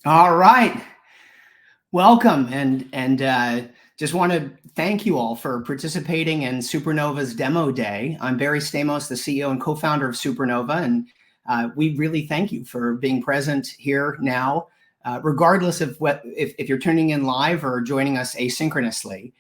All right. Welcome, and just want to thank you all for participating in Supernova's Demo Day. I'm Barry Stamos, the CEO and co-founder of Supernova, and we really thank you for being present here now, regardless of if you're tuning in live or joining us asynchronously.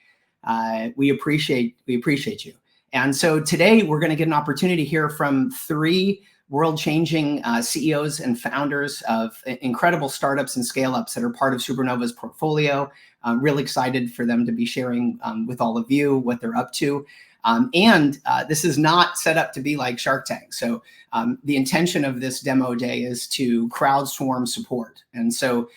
We appreciate you. And so today we're going to get an opportunity to hear from three world-changing CEOs and founders of incredible startups and scale-ups that are part of Supernova's portfolio. I'm really excited for them to be sharing with all of you what they're up to. This is not set up to be like Shark Tank. So the intention of this demo day is to crowdswarm support. And so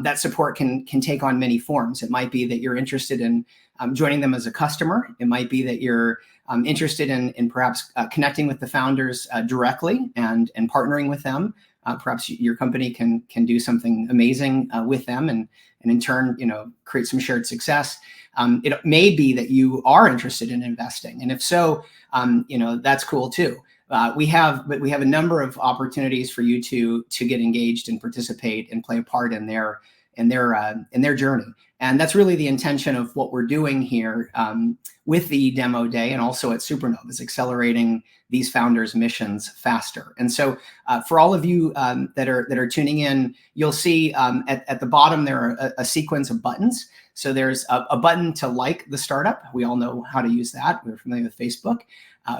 that support can take on many forms. It might be that you're interested in joining them as a customer. It might be that you're interested in perhaps connecting with the founders directly and partnering with them. Perhaps your company can do something amazing with them and in turn, create some shared success. It may be that you are interested in investing, and if so, that's cool too. We have a number of opportunities for you to get engaged and participate and play a part in their journey. And that's really the intention of what we're doing here with the demo day, and also at Supernova, is accelerating these founders' missions faster. And so for all of you that are tuning in, you'll see at the bottom there are a sequence of buttons. So there's a button to like the startup. We all know how to use that. We're familiar with Facebook,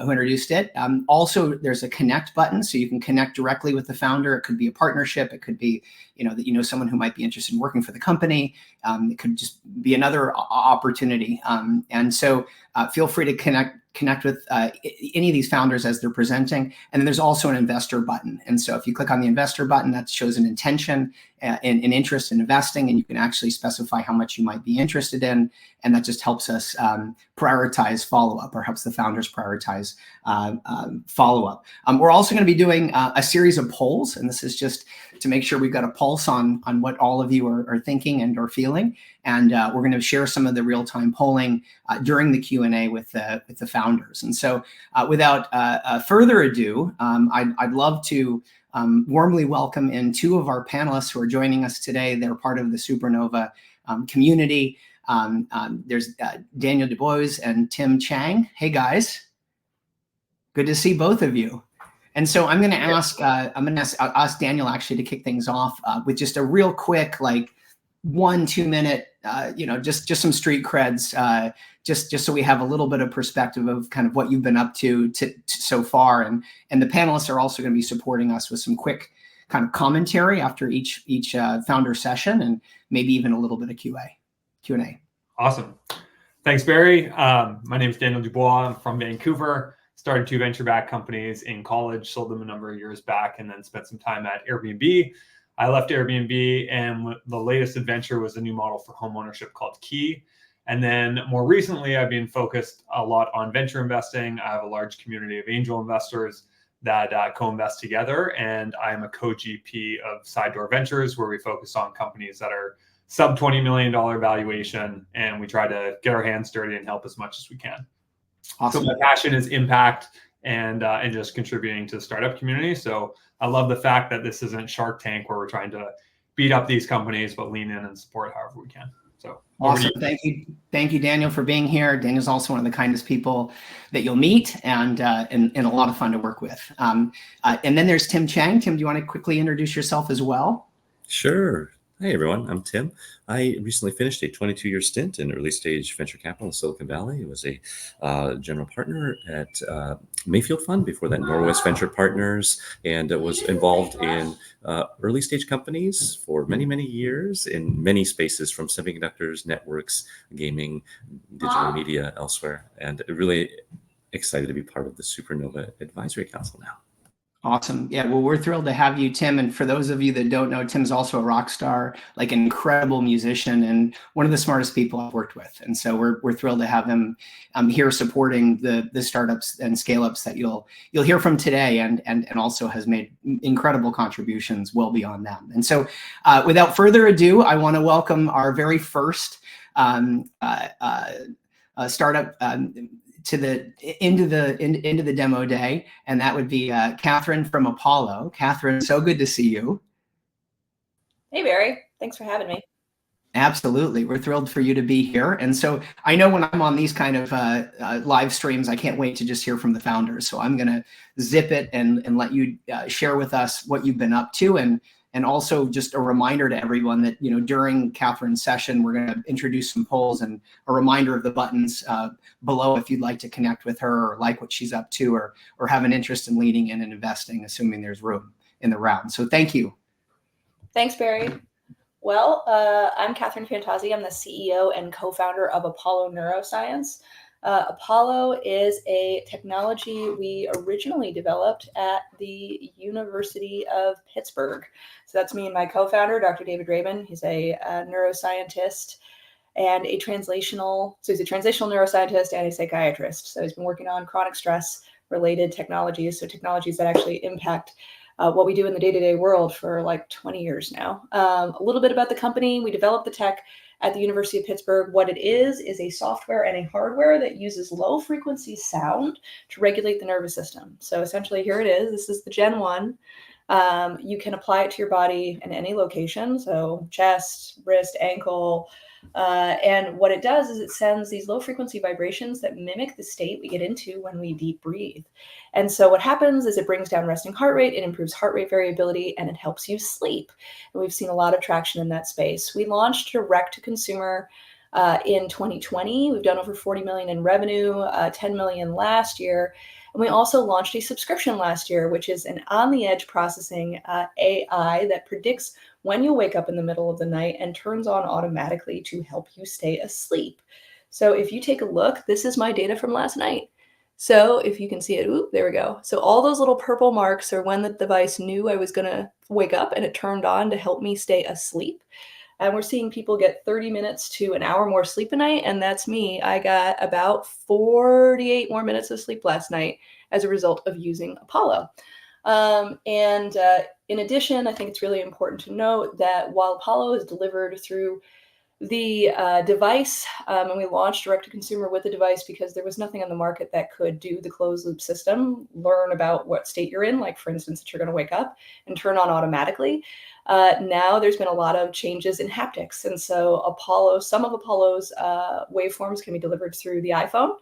who introduced it. Also, there's a connect button, so you can connect directly with the founder. It could be a partnership. It could be, that someone who might be interested in working for the company. It could just be another opportunity. And so feel free to connect with any of these founders as they're presenting. And then there's also an investor button. And so if you click on the investor button, that shows an intention and interest in investing, and you can actually specify how much you might be interested in. And that just helps us prioritize follow-up, or helps the founders prioritize follow-up. We're also going to be doing a series of polls, and this is just to make sure we've got a pulse on what all of you are thinking and are feeling. And we're going to share some of the real-time polling during the Q&A with the founders. And so without further ado, I'd love to warmly welcome in two of our panelists who are joining us today. They're part of the Supernova community. There's Daniel Dubois and Tim Chang. Hey guys, good to see both of you. And so I'm going to ask Daniel actually to kick things off with just a real quick, 1-2 minute, just some street creds, just so we have a little bit of perspective of kind of what you've been up to so far. And the panelists are also going to be supporting us with some quick kind of commentary after each founder session, and maybe even a little bit of Q&A. Awesome. Thanks, Barry. My name is Daniel Dubois. I'm from Vancouver. Started 2 venture-backed companies in college, sold them a number of years back, and then spent some time at Airbnb. I left Airbnb, and the latest adventure was a new model for homeownership called Key. And then more recently, I've been focused a lot on venture investing. I have a large community of angel investors that co-invest together, and I am a co-GP of Side Door Ventures, where we focus on companies that are sub $20 million valuation, and we try to get our hands dirty and help as much as we can. Awesome. So my passion is impact and just contributing to the startup community. So I love the fact that this isn't Shark Tank, where we're trying to beat up these companies, but lean in and support however we can. So awesome. Thank you, Daniel, for being here. Daniel's also one of the kindest people that you'll meet, and a lot of fun to work with. And then there's Tim Chang. Tim, do you want to quickly introduce yourself as well? Sure. Hey everyone, I'm Tim. I recently finished a 22-year stint in early stage venture capital in Silicon Valley. I was a general partner at Mayfield Fund, before that Norwest Venture Partners, and was involved in early stage companies for many, many years in many spaces, from semiconductors, networks, gaming, digital media, elsewhere. And really excited to be part of the Supernova Advisory Council now. Awesome. Yeah, well, we're thrilled to have you, Tim. And for those of you that don't know, Tim's also a rock star, an incredible musician, and one of the smartest people I've worked with. And so we're thrilled to have him here supporting the startups and scale-ups that you'll hear from today, and also has made incredible contributions well beyond them. And so without further ado, I want to welcome our very first startup into the demo day, and that would be Catherine from Apollo. Catherine, so good to see you. Hey, Barry. Thanks for having me. Absolutely. We're thrilled for you to be here. And so I know when I'm on these kind of live streams, I can't wait to just hear from the founders. So I'm going to zip it and let you share with us what you've been up to. And also just a reminder to everyone that, during Catherine's session, we're going to introduce some polls and a reminder of the buttons below if you'd like to connect with her or like what she's up to or have an interest in leading in and investing, assuming there's room in the round. So thank you. Thanks, Barry. Well, I'm Catherine Fantazzi. I'm the CEO and co-founder of Apollo Neuroscience. Apollo is a technology we originally developed at the University of Pittsburgh. So that's me and my co-founder, Dr. David Rabin. He's a neuroscientist and he's a translational neuroscientist and a psychiatrist. So he's been working on chronic stress related technologies, so technologies that actually impact what we do in the day-to-day world for like 20 years now. A little bit about the company. We developed the tech at the University of Pittsburgh. What it is a software and a hardware that uses low-frequency sound to regulate the nervous system. So essentially, here it is. This is the Gen 1. You can apply it to your body in any location, so chest, wrist, ankle. And what it does is it sends these low frequency vibrations that mimic the state we get into when we deep breathe. And so what happens is it brings down resting heart rate, it improves heart rate variability, and it helps you sleep. And we've seen a lot of traction in that space. We launched direct to consumer in 2020. We've done over 40 million in revenue, 10 million last year. And we also launched a subscription last year, which is an on-the-edge processing AI that predicts when you'll wake up in the middle of the night and turns on automatically to help you stay asleep. So if you take a look, this is my data from last night. So if you can see it, ooh, there we go. So all those little purple marks are when the device knew I was going to wake up and it turned on to help me stay asleep. And we're seeing people get 30 minutes to an hour more sleep a night. And that's me. I got about 48 more minutes of sleep last night as a result of using Apollo. In addition, I think it's really important to note that while Apollo is delivered through the device, and we launched direct to consumer with the device because there was nothing on the market that could do the closed loop system, learn about what state you're in, like for instance, that you're going to wake up and turn on automatically. Now there's been a lot of changes in haptics. And so some of Apollo's waveforms can be delivered through the iPhone.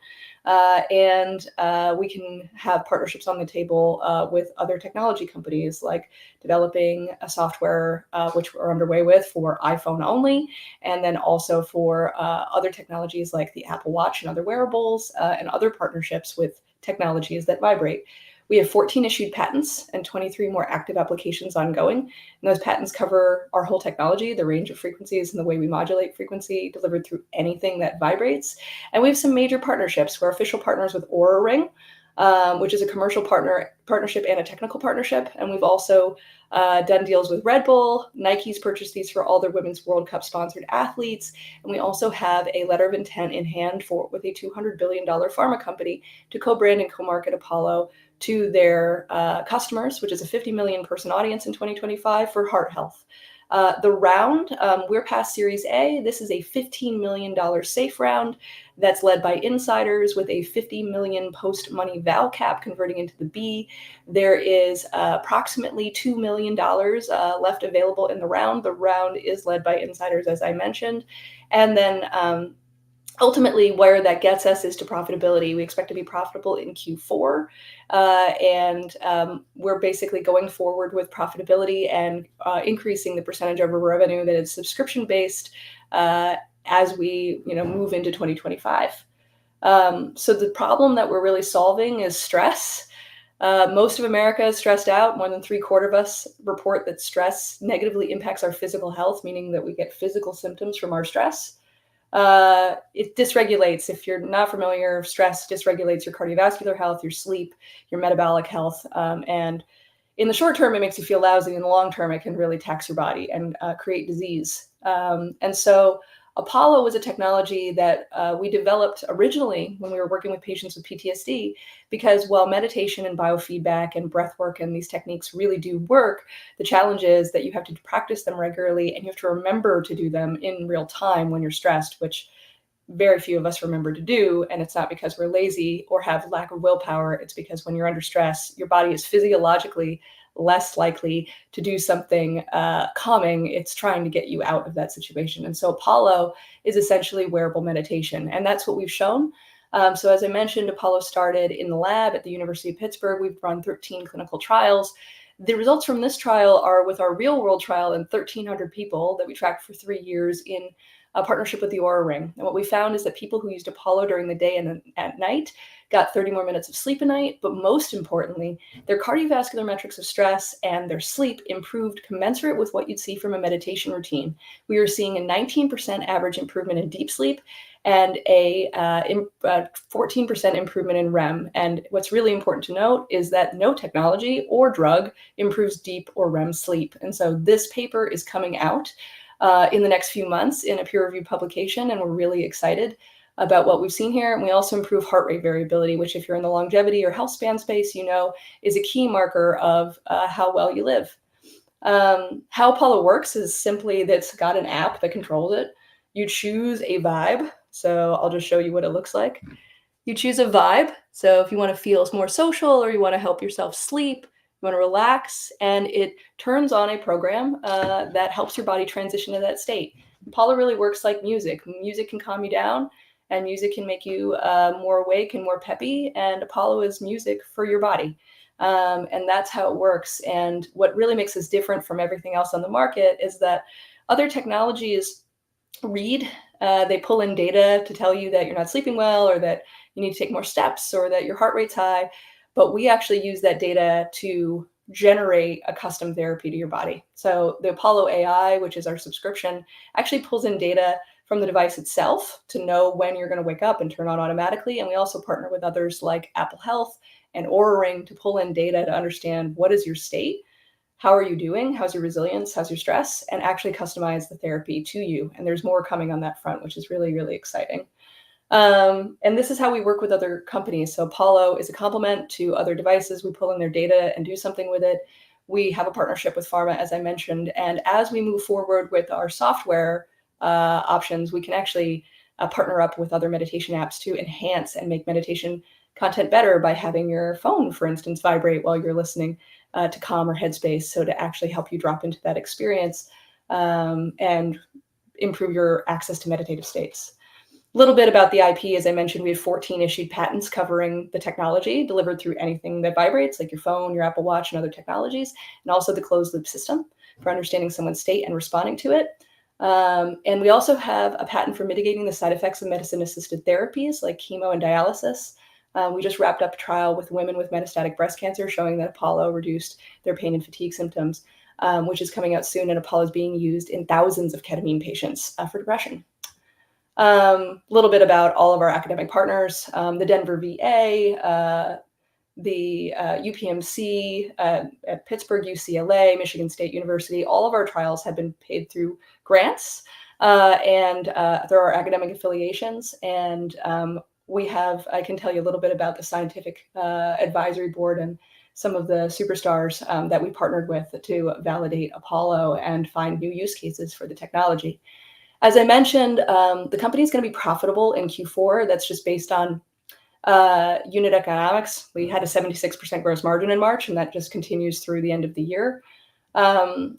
We can have partnerships on the table with other technology companies, like developing a software, which we're underway with for iPhone only, and then also for other technologies like the Apple Watch and other wearables, and other partnerships with technologies that vibrate. We have 14 issued patents and 23 more active applications ongoing. And those patents cover our whole technology, the range of frequencies and the way we modulate frequency delivered through anything that vibrates. And we have some major partnerships. We're official partners with Oura Ring, which is a commercial partnership and a technical partnership. And we've also done deals with Red Bull. Nike's purchased these for all their Women's World Cup sponsored athletes. And we also have a letter of intent in hand with a $200 billion pharma company to co-brand and co-market Apollo to their customers, which is a 50 million person audience in 2025 for heart health. The round, we're past Series A. This is a $15 million safe round that's led by insiders with a 50 million post-money val cap converting into the B. There is approximately $2 million left available in the round. The round is led by insiders, as I mentioned. And then ultimately, where that gets us is to profitability. We expect to be profitable in Q4, and we're basically going forward with profitability and increasing the percentage of our revenue that is subscription-based as we move into 2025. So the problem that we're really solving is stress. Most of America is stressed out. More than 3/4 of us report that stress negatively impacts our physical health, meaning that we get physical symptoms from our stress. It dysregulates. If you're not familiar, stress dysregulates your cardiovascular health, your sleep, your metabolic health. And in the short term, it makes you feel lousy. In the long term, it can really tax your body and create disease. And so Apollo was a technology that we developed originally when we were working with patients with PTSD, because while meditation and biofeedback and breath work and these techniques really do work, the challenge is that you have to practice them regularly and you have to remember to do them in real time when you're stressed, which very few of us remember to do. And it's not because we're lazy or have lack of willpower. It's because when you're under stress, your body is physiologically less likely to do something calming. It's trying to get you out of that situation. And so Apollo is essentially wearable meditation. And that's what we've shown. So as I mentioned, Apollo started in the lab at the University of Pittsburgh. We've run 13 clinical trials. The results from this trial are with our real world trial in 1,300 people that we tracked for 3 years in a partnership with the Oura Ring. And what we found is that people who used Apollo during the day and at night got 30 more minutes of sleep a night, but most importantly, their cardiovascular metrics of stress and their sleep improved commensurate with what you'd see from a meditation routine. We were seeing a 19% average improvement in deep sleep and a 14% improvement in REM. And what's really important to note is that no technology or drug improves deep or REM sleep. And so this paper is coming out in the next few months in a peer-reviewed publication, and we're really excited about what we've seen here. And we also improve heart rate variability, which if you're in the longevity or health span space, you know, is a key marker of how well you live. How Apollo works is simply that it's got an app that controls it. You choose a vibe. So I'll just show you what it looks like. You choose a vibe. So if you want to feel more social or you want to help yourself sleep, you want to relax, and it turns on a program that helps your body transition to that state. Apollo really works like music. Music can calm you down, and music can make you more awake and more peppy, and Apollo is music for your body. And that's how it works. And what really makes us different from everything else on the market is that other technologies read, they pull in data to tell you that you're not sleeping well or that you need to take more steps or that your heart rate's high. But we actually use that data to generate a custom therapy to your body. So the Apollo AI, which is our subscription, actually pulls in data from the device itself to know when you're going to wake up and turn on automatically. And we also partner with others like Apple Health and Oura Ring to pull in data to understand what is your state, how are you doing, how's your resilience, how's your stress, and actually customize the therapy to you. And there's more coming on that front, which is really, really exciting. And this is how we work with other companies. So Apollo is a complement to other devices. We pull in their data and do something with it. We have a partnership with pharma, as I mentioned. And as we move forward with our software options, we can actually partner up with other meditation apps to enhance and make meditation content better by having your phone, for instance, vibrate while you're listening to Calm or Headspace. So to actually help you drop into that experience and improve your access to meditative states. A little bit about the IP, as I mentioned, we have 14 issued patents covering the technology delivered through anything that vibrates, like your phone, your Apple Watch, and other technologies, and also the closed loop system for understanding someone's state and responding to it. And we also have a patent for mitigating the side effects of medicine-assisted therapies like chemo and dialysis. We just wrapped up a trial with women with metastatic breast cancer showing that Apollo reduced their pain and fatigue symptoms, which is coming out soon, and Apollo is being used in thousands of ketamine patients for depression. A little bit about all of our academic partners, the Denver VA, the UPMC, at Pittsburgh, UCLA, Michigan State University. All of our trials have been paid through grants and through our academic affiliations. And I can tell you a little bit about the scientific advisory board and some of the superstars that we partnered with to validate Apollo and find new use cases for the technology. As I mentioned, the company is going to be profitable in Q4. That's just based on unit economics. We had a 76% gross margin in March, and that just continues through the end of the year. A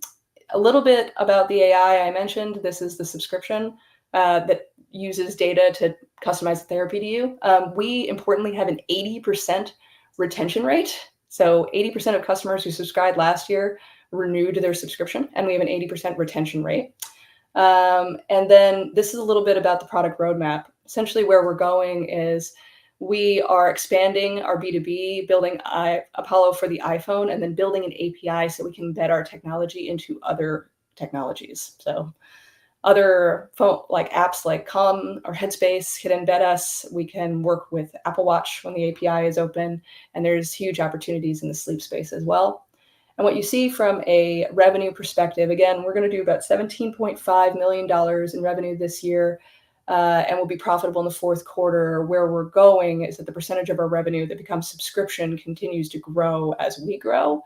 little bit about the AI I mentioned. This is the subscription that uses data to customize the therapy to you. We importantly have an 80% retention rate. So 80% of customers who subscribed last year renewed their subscription, and we have an 80% retention rate. And then this is a little bit about the product roadmap. Essentially where we're going is we are expanding our B2B, building Apollo for the iPhone, and then building an API so we can embed our technology into other technologies. So other phone like apps like Calm or Headspace can embed us. We can work with Apple Watch when the API is open, and there's huge opportunities in the sleep space as well. And what you see from a revenue perspective, again, we're going to do about $17.5 million in revenue this year, and we'll be profitable in the fourth quarter. Where we're going is that the percentage of our revenue that becomes subscription continues to grow as we grow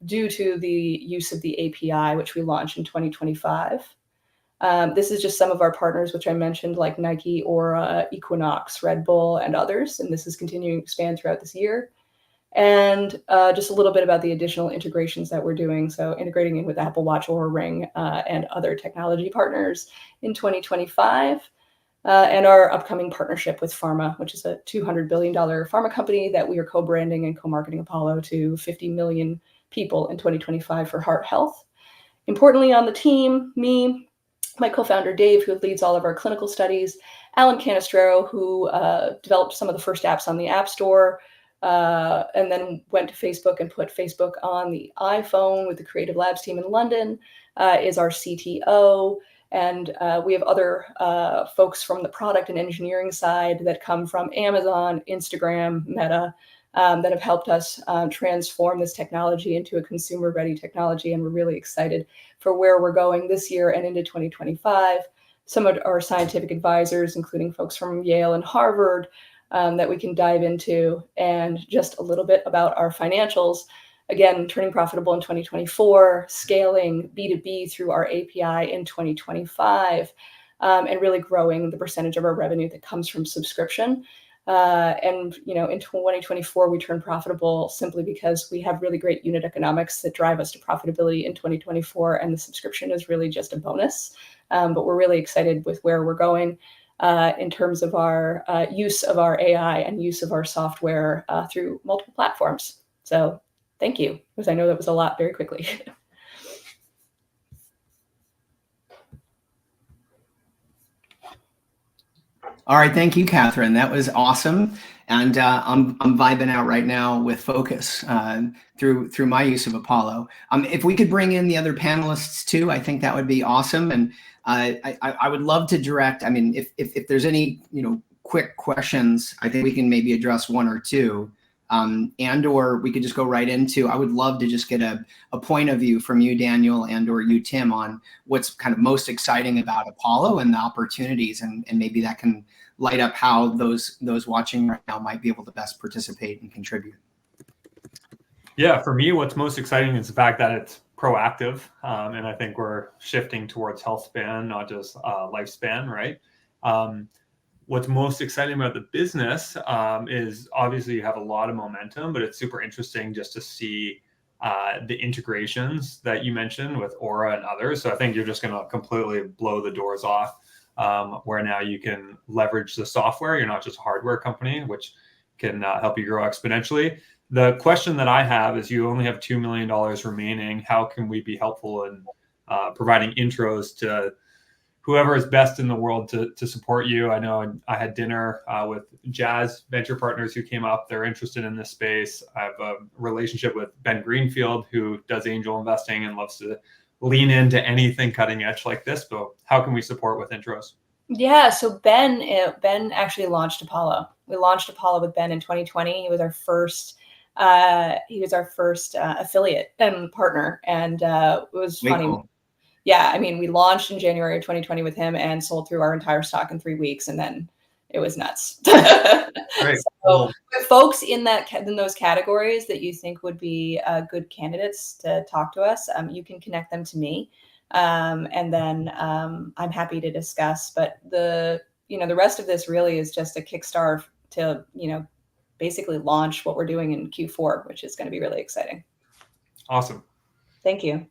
due to the use of the API, which we launched in 2025. This is just some of our partners, which I mentioned, like Nike, Aura, Equinox, Red Bull, and others. And this is continuing to expand throughout this year. And just a little bit about the additional integrations that we're doing. So integrating in with Apple Watch, Oura Ring, and other technology partners in 2025. And our upcoming partnership with pharma, which is a $200 billion pharma company that we are co-branding and co-marketing Apollo to 50 million people in 2025 for heart health. Importantly on the team, me, my co-founder Dave, who leads all of our clinical studies, Alan Canestraro, who developed some of the first apps on the App Store, and then went to Facebook and put Facebook on the iPhone with the Creative Labs team in London, is our CTO. And we have other folks from the product and engineering side that come from Amazon, Instagram, Meta, that have helped us transform this technology into a consumer-ready technology. And we're really excited for where we're going this year and into 2025. Some of our scientific advisors, including folks from Yale and Harvard, that we can dive into, and just a little bit about our financials. Again, turning profitable in 2024, scaling B2B through our API in 2025, and really growing the percentage of our revenue that comes from subscription. And in 2024, we turned profitable simply because we have really great unit economics that drive us to profitability in 2024, and the subscription is really just a bonus. But we're really excited with where we're going in terms of our use of our AI and use of our software through multiple platforms. So thank you, because I know that was a lot very quickly. All right, thank you, Catherine. That was awesome, and I'm vibing out right now with Focus through my use of Apollo. If we could bring in the other panelists too, I think that would be awesome. And I would love to direct. I mean, if there's any quick questions, I think we can maybe address one or two, and or we could just go right into. I would love to just get a point of view from you, Daniel, and or you, Tim, on what's kind of most exciting about Apollo and the opportunities, and maybe that can light up how those watching right now might be able to best participate and contribute. Yeah, for me, what's most exciting is the fact that it's proactive, and I think we're shifting towards health span, not just lifespan, right? What's most exciting about the business is obviously you have a lot of momentum, but it's super interesting just to see the integrations that you mentioned with Aura and others. So I think you're just going to completely blow the doors off, where now you can leverage the software. You're not just a hardware company, which can help you grow exponentially. The question that I have is, you only have $2 million remaining. How can we be helpful in providing intros to whoever is best in the world to support you? I know I had dinner with Jazz Venture Partners who came up. They're interested in this space. I have a relationship with Ben Greenfield, who does angel investing and loves to lean into anything cutting edge like this. But how can we support with intros? Yeah, so Ben actually launched Apollo. We launched Apollo with Ben in 2020. He was our first affiliate and partner, and it was funny. Cool. Yeah, I mean, we launched in January of 2020 with him and sold through our entire stock in 3 weeks, and then it was nuts. Great. So, Cool. folks in those categories that you think would be good candidates to talk to us, you can connect them to me, and then I'm happy to discuss. But the rest of this really is just a kickstart to basically launch what we're doing in Q4, which is going to be really exciting. Awesome. Thank you.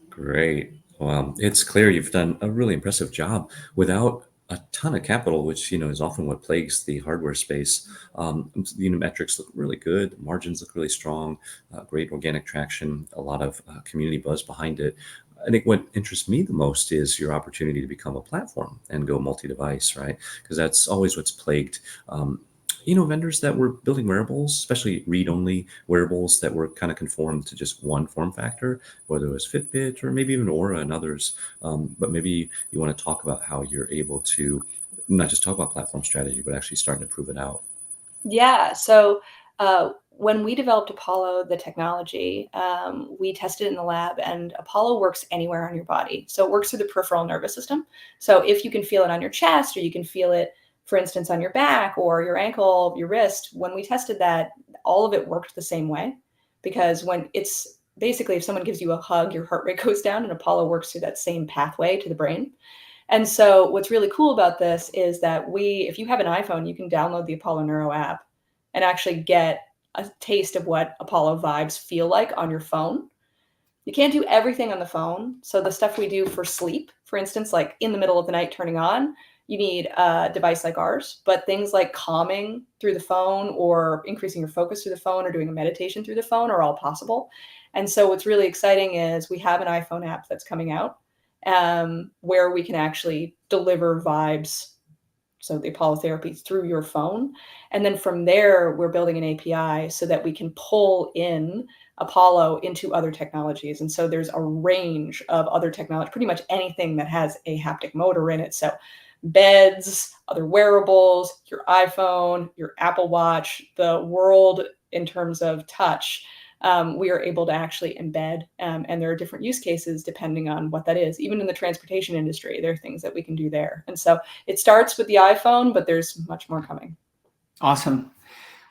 Great. Well, it's clear you've done a really impressive job without a ton of capital, which is often what plagues the hardware space. Metrics look really good, margins look really strong, great organic traction, a lot of community buzz behind it. I think what interests me the most is your opportunity to become a platform and go multi-device, right? Because that's always what's plagued vendors that were building wearables, especially read-only wearables that were kind of conformed to just one form factor, whether it was Fitbit or maybe even Aura and others. But maybe you want to talk about how you're able to not just talk about platform strategy, but actually starting to prove it out. Yeah. So when we developed Apollo, the technology, we tested it in the lab, and Apollo works anywhere on your body. So it works through the peripheral nervous system. So if you can feel it on your chest, or you can feel it, for instance, on your back or your ankle, your wrist, when we tested that, all of it worked the same way. Because when it's basically, if someone gives you a hug, your heart rate goes down, and Apollo works through that same pathway to the brain. And so what's really cool about this is that if you have an iPhone, you can download the Apollo Neuro app and actually get a taste of what Apollo vibes feel like on your phone. You can't do everything on the phone. So the stuff we do for sleep, for instance, like in the middle of the night turning on, you need a device like ours. But things like calming through the phone or increasing your focus through the phone or doing a meditation through the phone are all possible. And so what's really exciting is we have an iPhone app that's coming out where we can actually deliver vibes, so the Apollo therapy, through your phone. And then from there, we're building an API so that we can pull in Apollo into other technologies. And so there's a range of other technology, pretty much anything that has a haptic motor in it. So beds, other wearables, your iPhone, your Apple Watch, the world in terms of touch, we are able to actually embed. And there are different use cases depending on what that is. Even in the transportation industry, there are things that we can do there. And so it starts with the iPhone, but there's much more coming. Awesome.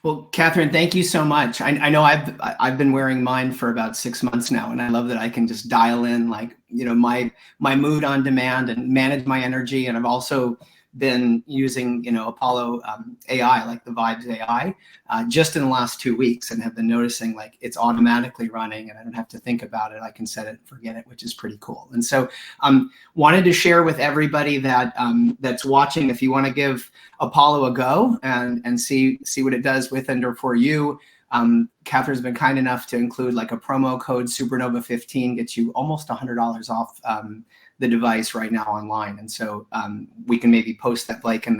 Well, Catherine, thank you so much. I know I've been wearing mine for about 6 months now, and I love that I can just dial in, like, my mood on demand and manage my energy. And I've also been using Apollo AI, like the Vibes AI, just in the last 2 weeks, and have been noticing like it's automatically running, and I don't have to think about it. I can set it and forget it, which is pretty cool. And so wanted to share with everybody that that's watching, if you want to give Apollo a go and see what it does with and or for you. Catherine's been kind enough to include like a promo code Supernova 15, gets you almost $100 off the device right now online. And so we can maybe post that, Blake, in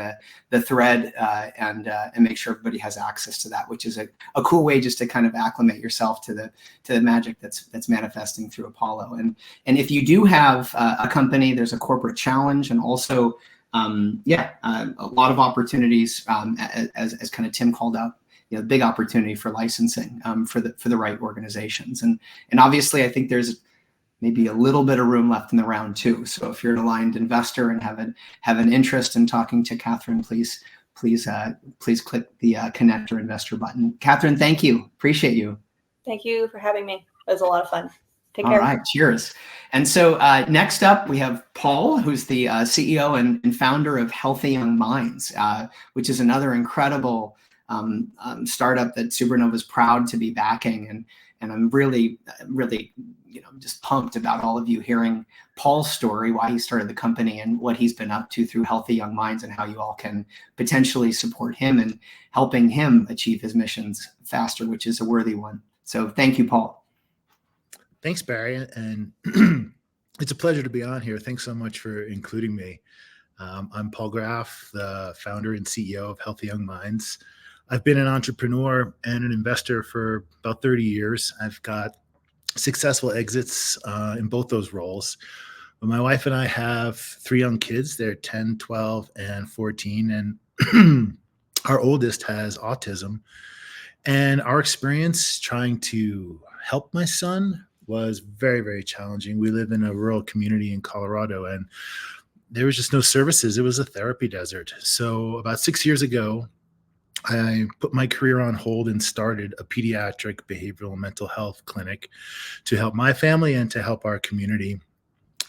the thread and make sure everybody has access to that, which is a cool way just to kind of acclimate yourself to the magic that's manifesting through Apollo. And if you do have a company, there's a corporate challenge, and also a lot of opportunities, as kind of Tim called out, big opportunity for licensing for the right organizations. And obviously, I think there's maybe a little bit of room left in the round too. So if you're an aligned investor and have an interest in talking to Catherine, please click the connect or investor button. Catherine, thank you. Appreciate you. Thank you for having me. It was a lot of fun. Take care. All right, cheers. And so next up, we have Paul, who's the CEO and founder of Healthy Young Minds, which is another incredible startup that Supernova is proud to be backing. And I'm really, really, just pumped about all of you hearing Paul's story, why he started the company and what he's been up to through Healthy Young Minds, and how you all can potentially support him in helping him achieve his missions faster, which is a worthy one. So thank you, Paul. Thanks, Barry. And it's a pleasure to be on here. Thanks so much for including me. I'm Paul Graff, the founder and CEO of Healthy Young Minds. I've been an entrepreneur and an investor for about 30 years. I've got successful exits in both those roles. But my wife and I have 3 young kids. They're 10, 12, and 14. And our oldest has autism. And our experience trying to help my son was very, very challenging. We live in a rural community in Colorado, and there was just no services. It was a therapy desert. So about 6 years ago, I put my career on hold and started a pediatric behavioral and mental health clinic to help my family and to help our community.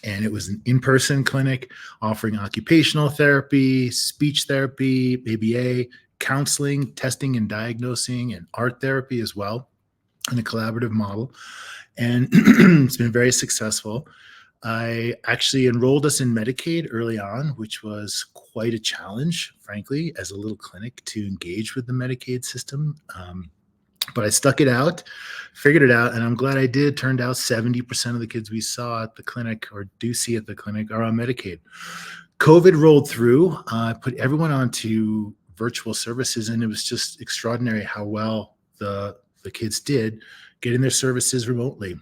And it was an in-person clinic offering occupational therapy, speech therapy, ABA, counseling, testing and diagnosing, and art therapy as well, in a collaborative model. And it's been very successful. I actually enrolled us in Medicaid early on, which was quite a challenge, frankly, as a little clinic to engage with the Medicaid system. But I stuck it out, figured it out, and I'm glad I did. Turned out 70% of the kids we saw at the clinic, or do see at the clinic, are on Medicaid. COVID rolled through, put everyone onto virtual services, and it was just extraordinary how well the kids did getting their services remotely.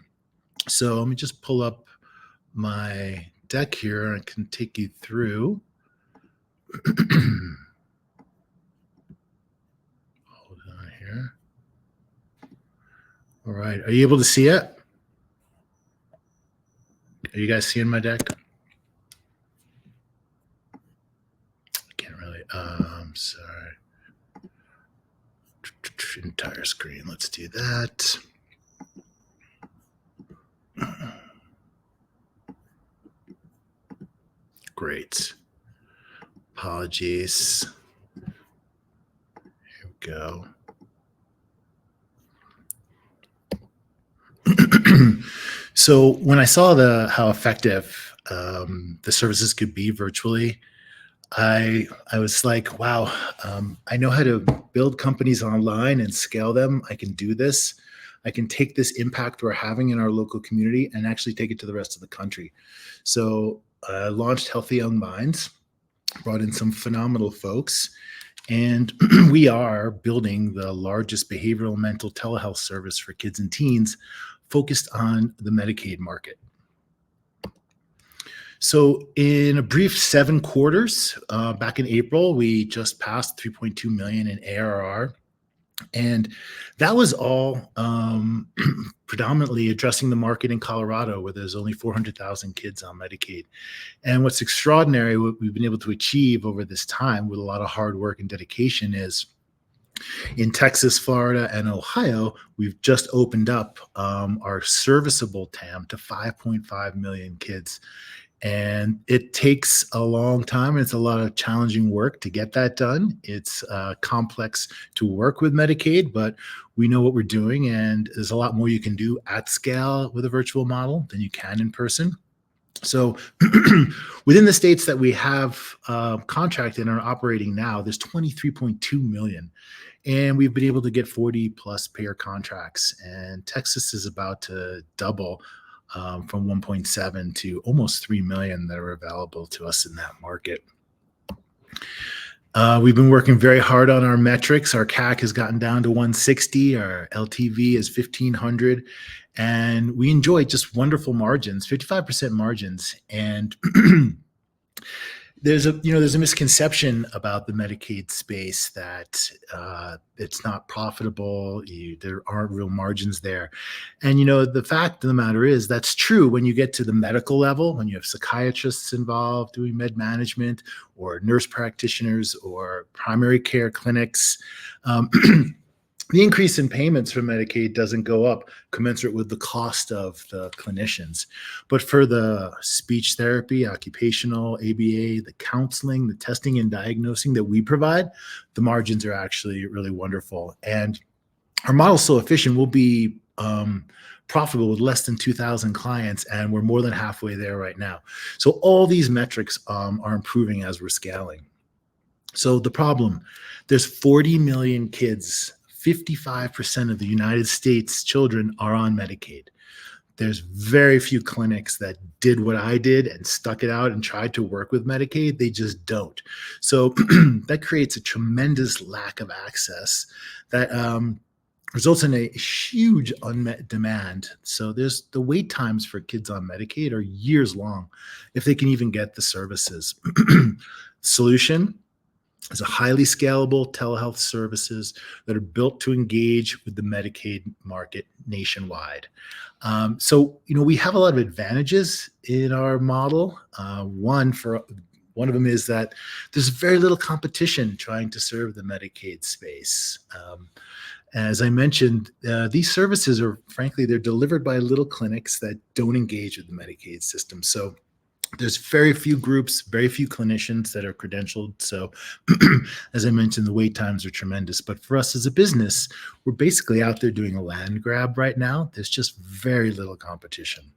So let me just pull up my deck here. I can take you through. Hold on here. All right. Are you able to see it? Are you guys seeing my deck? I can't really. Sorry. Entire screen. Let's do that. Great. Apologies. Here we go. So when I saw how effective the services could be virtually, I was like, wow, I know how to build companies online and scale them. I can do this. I can take this impact we're having in our local community and actually take it to the rest of the country. So I launched Healthy Young Minds, brought in some phenomenal folks, and we are building the largest behavioral mental telehealth service for kids and teens focused on the Medicaid market. So in a brief 7 quarters, back in April, we just passed 3.2 million in ARR. And that was all predominantly addressing the market in Colorado, where there's only 400,000 kids on Medicaid. And what's extraordinary, what we've been able to achieve over this time with a lot of hard work and dedication is in Texas, Florida, and Ohio, we've just opened up our serviceable TAM to 5.5 million kids. And it takes a long time, and it's a lot of challenging work to get that done. It's complex to work with Medicaid, but we know what we're doing, and there's a lot more you can do at scale with a virtual model than you can in person. So within the states that we have contracted and are operating now, there's 23.2 million. And we've been able to get 40 plus payer contracts. And Texas is about to double from 1.7 to almost 3 million that are available to us in that market. We've been working very hard on our metrics. Our CAC has gotten down to 160. Our LTV is 1,500. And we enjoy just wonderful margins, 55% margins. And there's a misconception about the Medicaid space that it's not profitable. There aren't real margins there. And, the fact of the matter is that's true when you get to the medical level, when you have psychiatrists involved doing med management or nurse practitioners or primary care clinics. The increase in payments from Medicaid doesn't go up commensurate with the cost of the clinicians. But for the speech therapy, occupational, ABA, the counseling, the testing and diagnosing that we provide, the margins are actually really wonderful. And our model's so efficient, we'll be profitable with less than 2,000 clients, and we're more than halfway there right now. So all these metrics are improving as we're scaling. So the problem, there's 40 million kids. 55% of the United States children are on Medicaid. There's very few clinics that did what I did and stuck it out and tried to work with Medicaid. They just don't. So that creates a tremendous lack of access that results in a huge unmet demand. So there's the wait times for kids on Medicaid are years long if they can even get the services. Solution is a highly scalable telehealth services that are built to engage with the Medicaid market nationwide. So we have a lot of advantages in our model. One of them is that there's very little competition trying to serve the Medicaid space. As I mentioned, these services are, frankly, they're delivered by little clinics that don't engage with the Medicaid system. So there's very few groups, very few clinicians that are credentialed. So as I mentioned, the wait times are tremendous. But for us as a business, we're basically out there doing a land grab right now. There's just very little competition.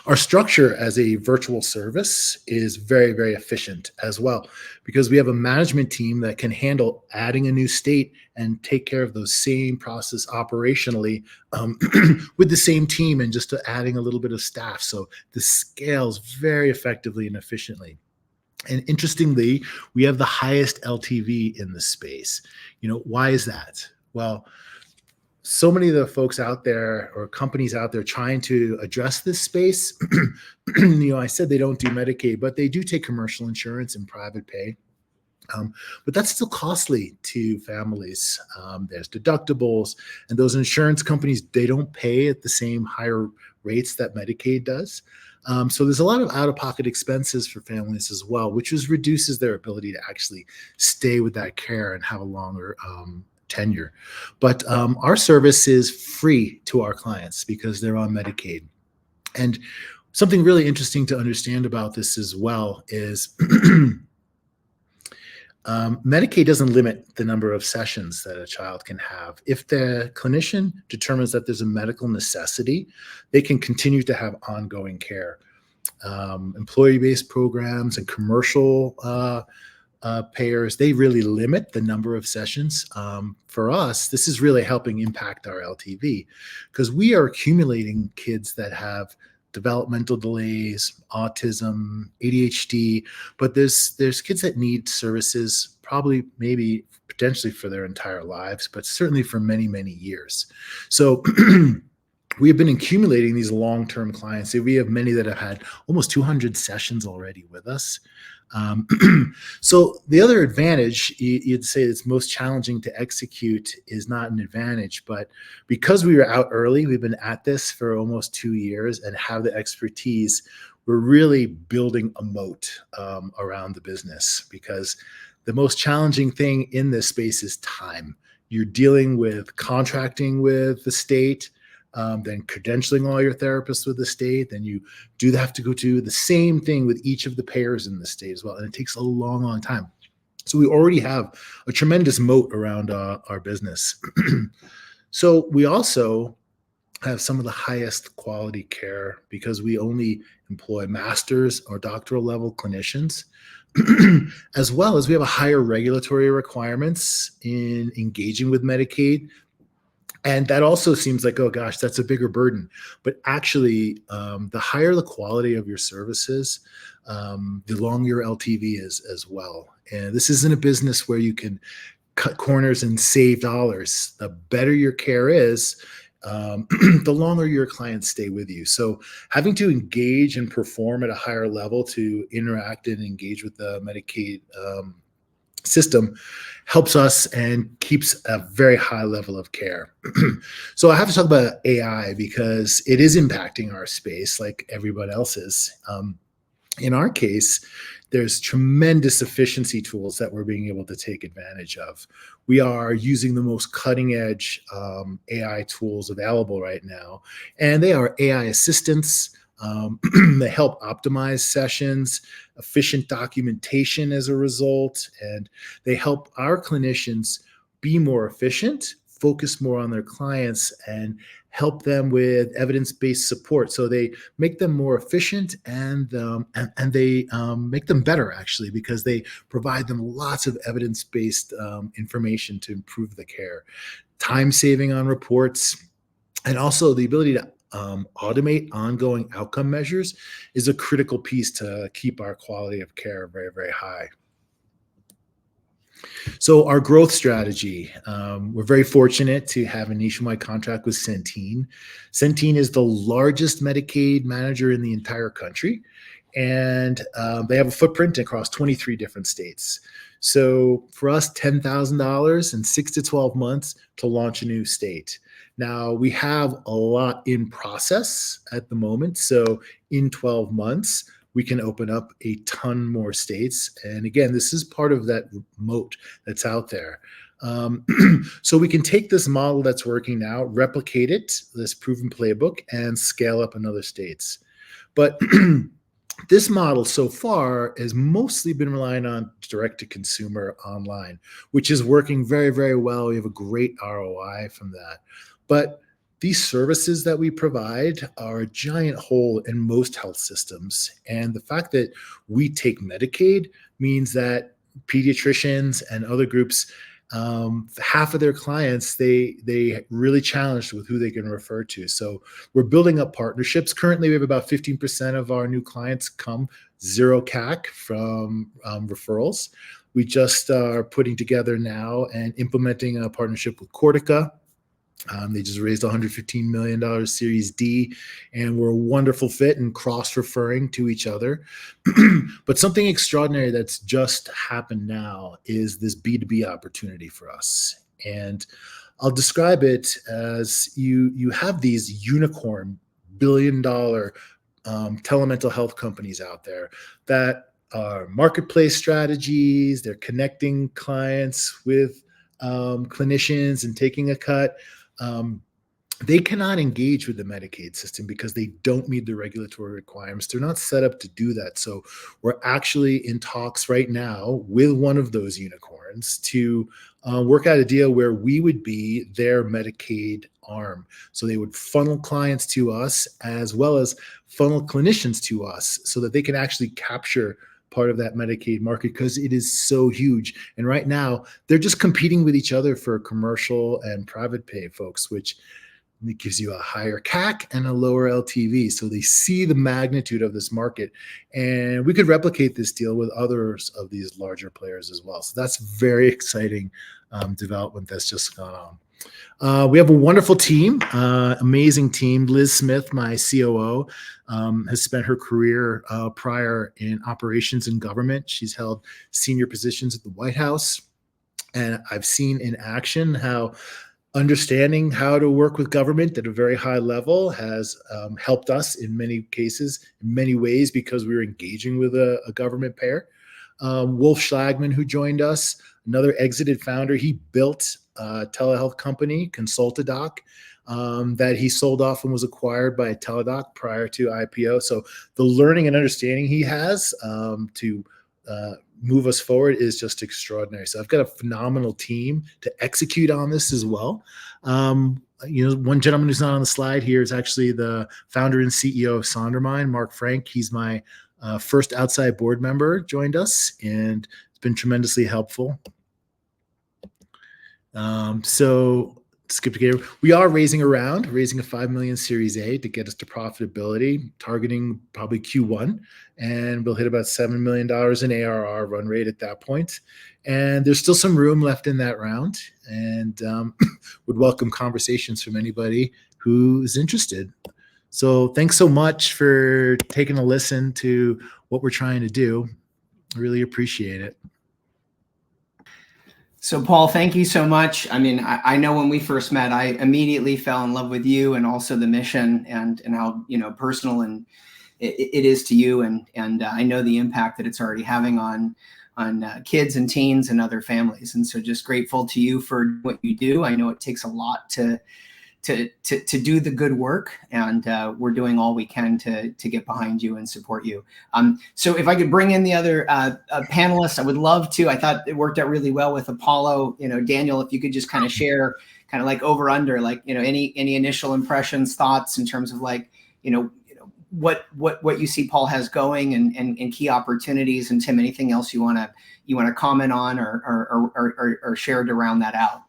Our structure as a virtual service is very, very efficient as well, because we have a management team that can handle adding a new state and take care of those same process operationally with the same team and just adding a little bit of staff. So this scales very effectively and efficiently. And interestingly, we have the highest LTV in the space. Why is that? Well, so many of the folks out there or companies out there trying to address this space, I said they don't do Medicaid, but they do take commercial insurance and private pay. But that's still costly to families. There's deductibles, and those insurance companies, they don't pay at the same higher rates that Medicaid does. So there's a lot of out-of-pocket expenses for families as well, which reduces their ability to actually stay with that care and have a longer tenure. But our service is free to our clients because they're on Medicaid. And something really interesting to understand about this as well is Medicaid doesn't limit the number of sessions that a child can have. If the clinician determines that there's a medical necessity, they can continue to have ongoing care. Employee-based programs and commercial payers, they really limit the number of sessions. For us, this is really helping impact our LTV because we are accumulating kids that have developmental delays, autism, ADHD, but there's kids that need services probably maybe potentially for their entire lives, but certainly for many, many years. So we have been accumulating these long-term clients. We have many that have had almost 200 sessions already with us. So the other advantage you'd say that's most challenging to execute is not an advantage, but because we were out early, we've been at this for almost 2 years and have the expertise, we're really building a moat around the business because the most challenging thing in this space is time. You're dealing with contracting with the state, then credentialing all your therapists with the state, then you do have to go to the same thing with each of the payers in the state as well. And it takes a long, long time. So we already have a tremendous moat around our business. So we also have some of the highest quality care because we only employ master's or doctoral level clinicians, as well as we have a higher regulatory requirements in engaging with Medicaid. And that also seems like, oh gosh, that's a bigger burden. But actually, the higher the quality of your services, the longer your LTV is as well. And this isn't a business where you can cut corners and save dollars. The better your care is, the longer your clients stay with you. So having to engage and perform at a higher level to interact and engage with the Medicaid system helps us and keeps a very high level of care. So I have to talk about AI because it is impacting our space like everybody else's. In our case, there's tremendous efficiency tools that we're being able to take advantage of. We are using the most cutting edge AI tools available right now, and they are AI assistants. They help optimize sessions, efficient documentation as a result, and they help our clinicians be more efficient, focus more on their clients, and help them with evidence-based support. So they make them more efficient and they make them better actually because they provide them lots of evidence-based information to improve the care, time saving on reports, and also the ability to automate ongoing outcome measures is a critical piece to keep our quality of care very, very high. So our growth strategy, we're very fortunate to have a nationwide contract with Centene. Centene is the largest Medicaid manager in the entire country, and they have a footprint across 23 different states. So for us, $10,000 in 6 to 12 months to launch a new state. Now, we have a lot in process at the moment. So in 12 months, we can open up a ton more states. And again, this is part of that moat that's out there. So we can take this model that's working now, replicate it, this proven playbook, and scale up in other states. But this model so far has mostly been relying on direct-to-consumer online, which is working very, very well. We have a great ROI from that. But these services that we provide are a giant hole in most health systems. And the fact that we take Medicaid means that pediatricians and other groups, half of their clients, they really challenged with who they can refer to. So we're building up partnerships. Currently, we have about 15% of our new clients come zero CAC from referrals. We just are putting together now and implementing a partnership with Cortica. They just raised $115 million Series D, and we're a wonderful fit and cross-referring to each other. But something extraordinary that's just happened now is this B2B opportunity for us. And I'll describe it as you have these unicorn billion-dollar telemental health companies out there that are marketplace strategies. They're connecting clients with clinicians and taking a cut. they cannot engage with the Medicaid system because they don't meet the regulatory requirements. They're not set up to do that. So we're actually in talks right now with one of those unicorns to work out a deal where we would be their Medicaid arm. So they would funnel clients to us as well as funnel clinicians to us so that they can actually capture part of that Medicaid market because it is so huge. And right now they're just competing with each other for commercial and private pay folks, which it gives you a higher CAC and a lower LTV. So they see the magnitude of this market. And we could replicate this deal with others of these larger players as well. So that's very exciting development that's just gone on. We have a wonderful team, amazing team. Liz Smith, my COO, has spent her career prior in operations and government. She's held senior positions at the White House. And I've seen in action how understanding how to work with government at a very high level has helped us in many cases, in many ways, because we were engaging with a government payer. Wolf Schlagman, who joined us, another exited founder, he built a telehealth company, Consultadoc, that he sold off and was acquired by a Teladoc prior to IPO. So the learning and understanding he has to move us forward is just extraordinary. So I've got a phenomenal team to execute on this as well. One gentleman who's not on the slide here is actually the founder and CEO of Sondermind, Mark Frank. He's my first outside board member, joined us, and it's been tremendously helpful. So skip to here. We are raising a 5 million Series A to get us to profitability, targeting probably Q1, and we'll hit about $7 million in ARR run rate at that point. And there's still some room left in that round, and would welcome conversations from anybody who's interested. So thanks so much for taking a listen to what we're trying to do. I really appreciate it. So Paul, thank you so much. I mean, I know when we first met, I immediately fell in love with you and also the mission and how, personal and it is to you. And I know the impact that it's already having on kids and teens and other families. And so just grateful to you for what you do. I know it takes a lot to do the good work, and we're doing all we can to get behind you and support you. So if I could bring in the other panelists, I would love to. I thought it worked out really well with Apollo. Daniel, if you could just kind of share kind of like over under, like, any initial impressions, thoughts in terms of like, what you see Paul has going and key opportunities, and Tim, anything else you want to comment on or share to round that out.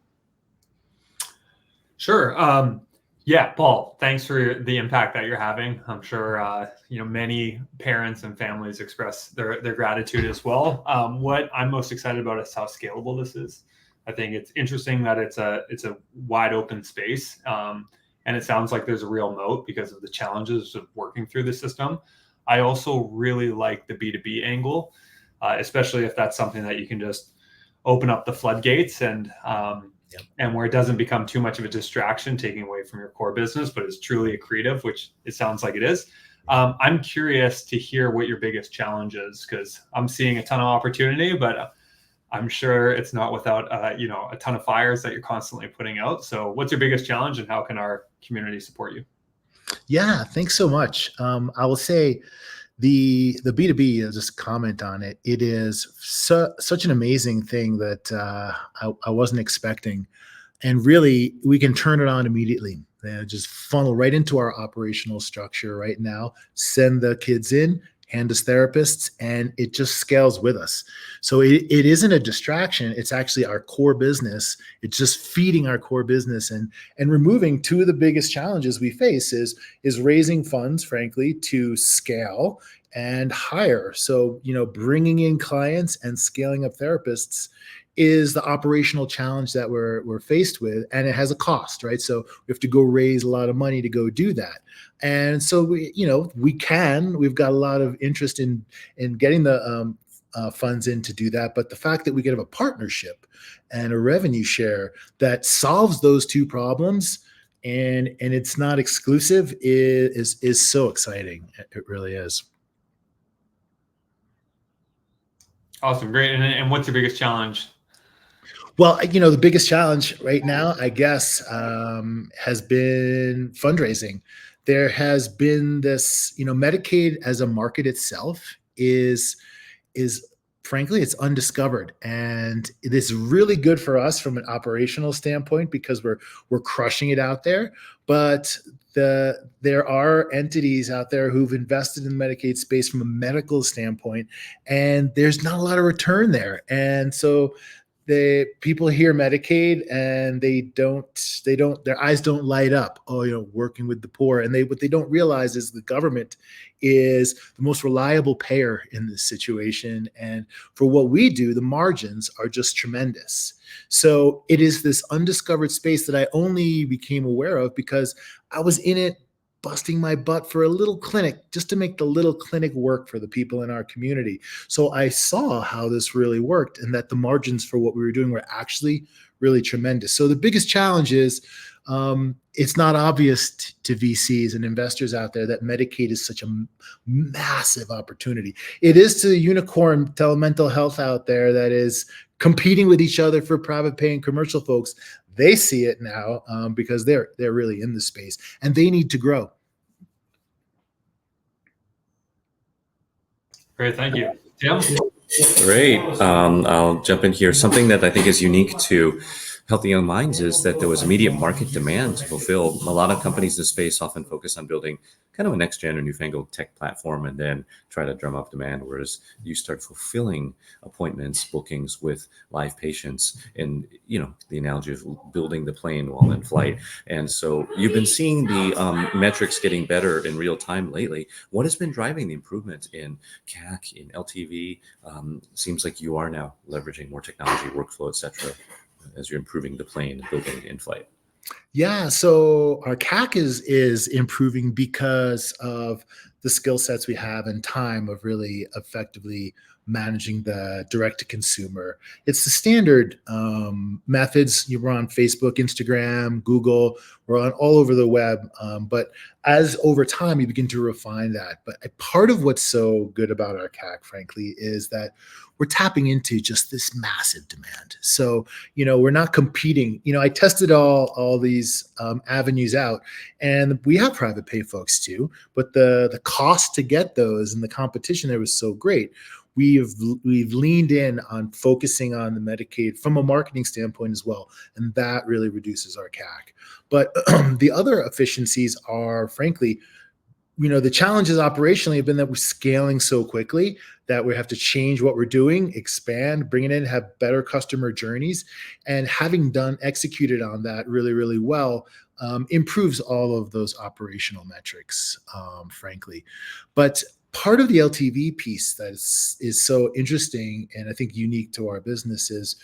Sure. Yeah, Paul, thanks for the impact that you're having. I'm sure, many parents and families express their gratitude as well. What I'm most excited about is how scalable this is. I think it's interesting that it's a wide open space. And it sounds like there's a real moat because of the challenges of working through the system. I also really like the B2B angle, especially if that's something that you can just open up the floodgates and where it doesn't become too much of a distraction, taking away from your core business, but it's truly accretive, which it sounds like it is. I'm curious to hear what your biggest challenge is, because I'm seeing a ton of opportunity, but I'm sure it's not without a ton of fires that you're constantly putting out. So what's your biggest challenge, and how can our community support you? Yeah, thanks so much. I will say the B2B, I'll just comment on it. It is such an amazing thing that I wasn't expecting. And really, we can turn it on immediately. Just funnel right into our operational structure right now, send the kids in, hand us therapists, and it just scales with us. So it isn't a distraction. It's actually our core business. It's just feeding our core business and removing two of the biggest challenges we face is raising funds, frankly, to scale and hire. So, bringing in clients and scaling up therapists is the operational challenge that we're faced with, and it has a cost, right? So we have to go raise a lot of money to go do that. And so we've got a lot of interest in getting the funds in to do that. But the fact that we could have a partnership and a revenue share that solves those two problems and it's not exclusive is so exciting. It really is. Awesome. Great. And what's your biggest challenge? Well, the biggest challenge right now, I guess, has been fundraising. There has been this, Medicaid as a market itself is frankly, it's undiscovered, and it is really good for us from an operational standpoint because we're crushing it out there. But there are entities out there who've invested in the Medicaid space from a medical standpoint, and there's not a lot of return there. And so people hear Medicaid and their eyes don't light up. Oh, working with the poor. And what they don't realize is the government is the most reliable payer in this situation. And for what we do, the margins are just tremendous. So it is this undiscovered space that I only became aware of because I was in it busting my butt for a little clinic just to make the little clinic work for the people in our community. So I saw how this really worked and that the margins for what we were doing were actually really tremendous. So the biggest challenge is it's not obvious to VCs and investors out there that Medicaid is such a massive opportunity. It is to the unicorn telemental health out there that is competing with each other for private pay and commercial folks. They see it now because they're really in the space and they need to grow. Great, thank you. Tim? Great. I'll jump in here. Something that I think is unique to Healthy Young Minds is that there was immediate market demand to fulfill. A lot of companies in the space often focus on building kind of a next gen or newfangled tech platform and then try to drum up demand, whereas you start fulfilling appointments, bookings with live patients, and the analogy of building the plane while in flight. And so you've been seeing the metrics getting better in real time lately. What has been driving the improvement in CAC, in LTV? Seems like you are now leveraging more technology, workflow, et cetera, as you're improving the plane, building in flight. Yeah, so our CAC is improving because of the skill sets we have and time of really effectively managing the direct to consumer. It's the standard methods. We're on Facebook, Instagram, Google. We're on all over the web. But as over time, you begin to refine that. But a part of what's so good about our CAC, frankly, is that we're tapping into just this massive demand. So, we're not competing. I tested all these avenues out, and we have private pay folks too, but the cost to get those and the competition there was so great. We've leaned in on focusing on the Medicaid from a marketing standpoint as well, and that really reduces our CAC. But the other efficiencies are, frankly, the challenges operationally have been that we're scaling so quickly that we have to change what we're doing, expand, bring it in, have better customer journeys. And having executed on that really, really well, improves all of those operational metrics, frankly. But part of the LTV piece that is so interesting and I think unique to our business is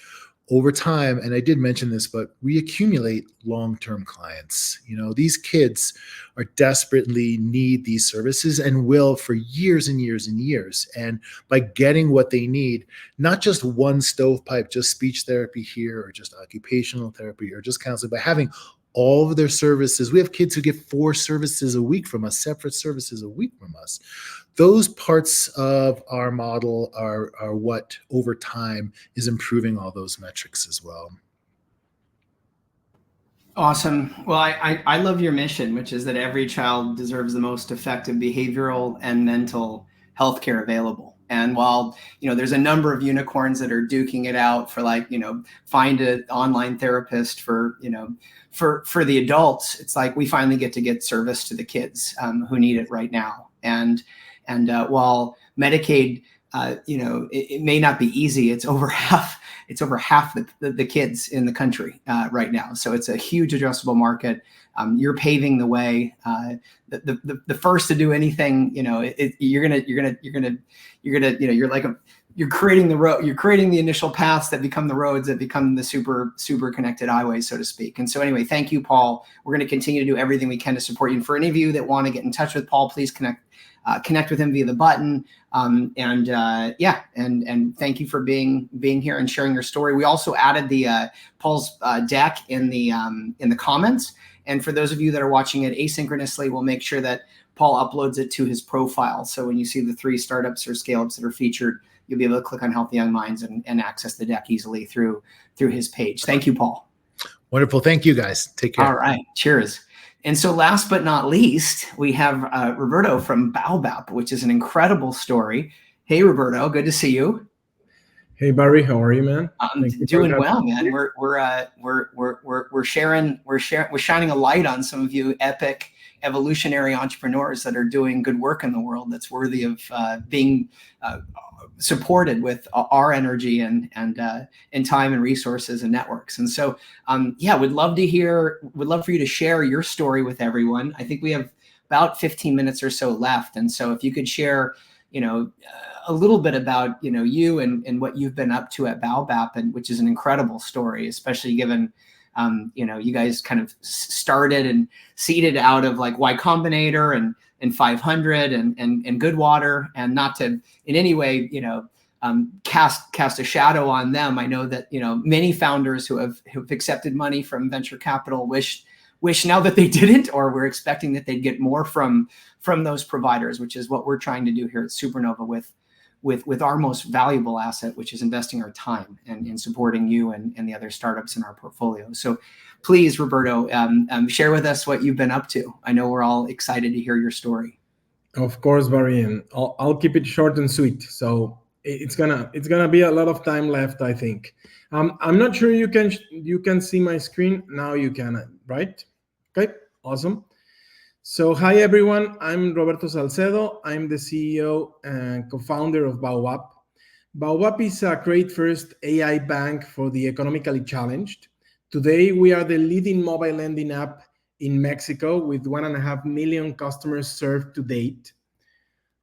over time, and I did mention this, but we accumulate long-term clients. These kids are desperately need these services and will for years and years and years. And by getting what they need, not just one stovepipe, just speech therapy here, or just occupational therapy, or just counseling, by having all of their services. We have kids who get 4 services a week from us, separate services a week from us. Those parts of our model are what over time is improving all those metrics as well. Awesome. Well, I love your mission, which is that every child deserves the most effective behavioral and mental health care available. And while, there's a number of unicorns that are duking it out for find an online therapist for the adults, it's like we finally get to get service to the kids who need it right now. And while Medicaid, it may not be easy, it's over half the kids in the country right now. So it's a huge addressable market. You're paving the way. The first to do anything, you're creating the road. You're creating the initial paths that become the roads that become the super connected highways, so to speak. And so anyway, thank you, Paul. We're going to continue to do everything we can to support you. And for any of you that want to get in touch with Paul, please connect with him via the button. And thank you for being here and sharing your story. We also added the Paul's deck in the comments. And for those of you that are watching it asynchronously, we'll make sure that Paul uploads it to his profile. So when you see the 3 startups or scale-ups that are featured, you'll be able to click on Healthy Young Minds and access the deck easily through his page. Thank you, Paul. Wonderful. Thank you, guys. Take care. All right. Cheers. And so last but not least, we have Roberto from Baobab, which is an incredible story. Hey, Roberto, good to see you. Hey Barry, how are you, man? I'm doing well, man. We're shining a light on some of you epic evolutionary entrepreneurs that are doing good work in the world that's worthy of being supported with our energy and time and resources and networks. And so, yeah, would love for you to share your story with everyone. I think we have about 15 minutes or so left. And so if you could share, a little bit about, you and what you've been up to at Baobab, and which is an incredible story, especially given, you guys kind of started and seeded out of like Y Combinator and 500 and Goodwater, and not to in any way, cast a shadow on them. I know that, many founders who have accepted money from venture capital wish now that they didn't, or we're expecting that they'd get more from those providers, which is what we're trying to do here at Supernova with our most valuable asset, which is investing our time and in supporting you and the other startups in our portfolio. So please, Roberto, share with us what you've been up to. I know we're all excited to hear your story. Of course, Barry, and I'll keep it short and sweet. So it's gonna be a lot of time left, I think. I'm not sure you can see my screen now. You can, right? Okay, awesome. So hi everyone, I'm Roberto Salcedo. I'm the CEO and co-founder of Baobab. Baobab is a credit-first AI bank for the economically challenged. Today, we are the leading mobile lending app in Mexico with 1.5 million customers served to date.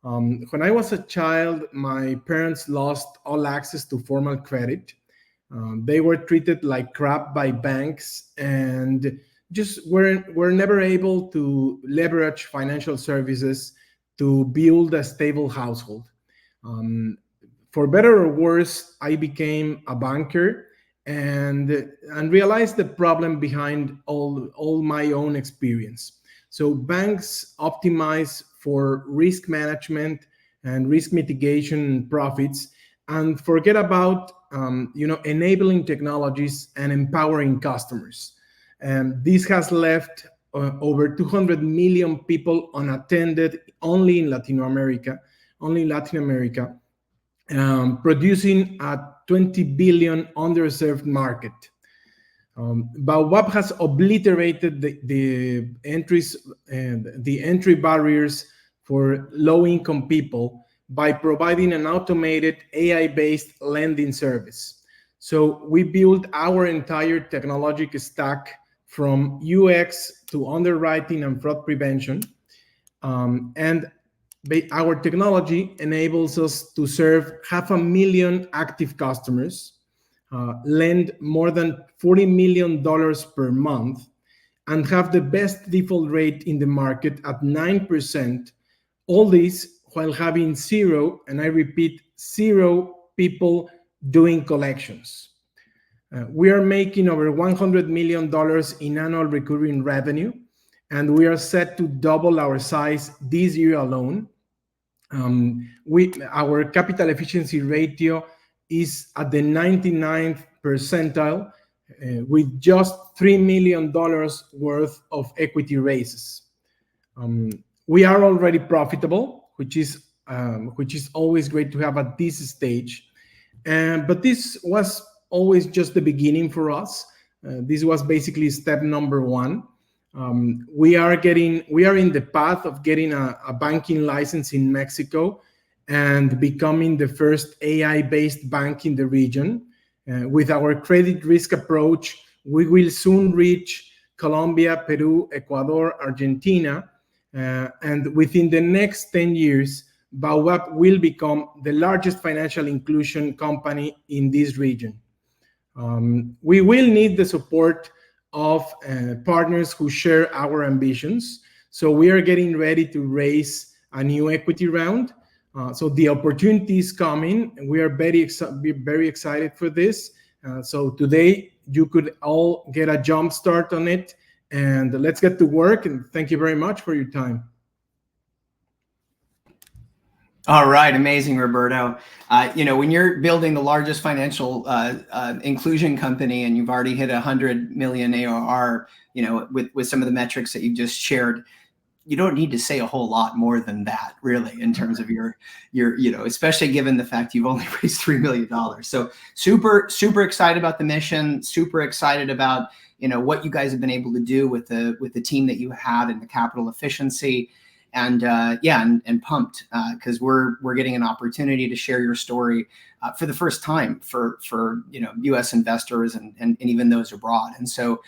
When I was a child, my parents lost all access to formal credit. They were treated like crap by banks and just were never able to leverage financial services to build a stable household. For better or worse, I became a banker and realized the problem behind all my own experience. So banks optimize for risk management and risk mitigation and profits, and forget about enabling technologies and empowering customers. And this has left over 200 million people unattended only in Latin America, producing a 20 billion underserved market. Baobab has obliterated the entry barriers for low-income people by providing an automated AI-based lending service. So we built our entire technological stack from UX to underwriting and fraud prevention. And our technology enables us to serve 500,000 active customers, lend more than $40 million per month, and have the best default rate in the market at 9%. All this while having zero, and I repeat, zero people doing collections. We are making over $100 million in annual recurring revenue, and we are set to double our size this year alone. Our capital efficiency ratio is at the 99th percentile, with just $3 million worth of equity raises. We are already profitable, which is always great to have at this stage. But this was always just the beginning for us. This was basically step number one. We are in the path of getting a banking license in Mexico and becoming the first AI-based bank in the region. With our credit risk approach, we will soon reach Colombia, Peru, Ecuador, Argentina, and within the next 10 years, Baobab will become the largest financial inclusion company in this region. We will need the support of partners who share our ambitions. So we are getting ready to raise a new equity round. So the opportunity is coming, and we are very excited for this. So today you could all get a jump start on it, and let's get to work. And thank you very much for your time. All right, amazing, Roberto. When you're building the largest financial inclusion company and you've already hit 100 million ARR, with some of the metrics that you just shared, you don't need to say a whole lot more than that, really, in terms of your, especially given the fact you've only raised $3 million. So super, super excited about the mission, super excited about, what you guys have been able to do with the team that you had and the capital efficiency. And and pumped because we're getting an opportunity to share your story for the first time for U.S. investors and even those abroad. And so,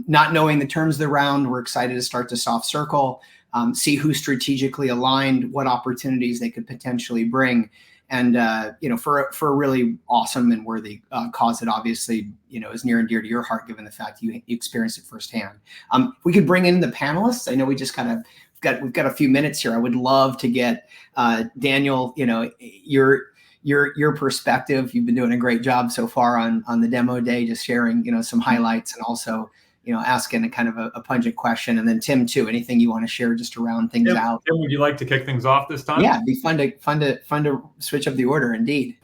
not knowing the terms of the round, we're excited to start to soft circle, see who strategically aligned, what opportunities they could potentially bring, and for a really awesome and worthy cause that obviously is near and dear to your heart, given the fact you experienced it firsthand. We could bring in the panelists. I know we just we've got a few minutes here. I would love to get Daniel, your perspective. You've been doing a great job so far on the demo day, just sharing, some highlights and also, asking a kind of a pungent question. And then Tim too, anything you want to share just to round things out? Tim, would you like to kick things off this time? Yeah, it'd be fun to switch up the order, indeed.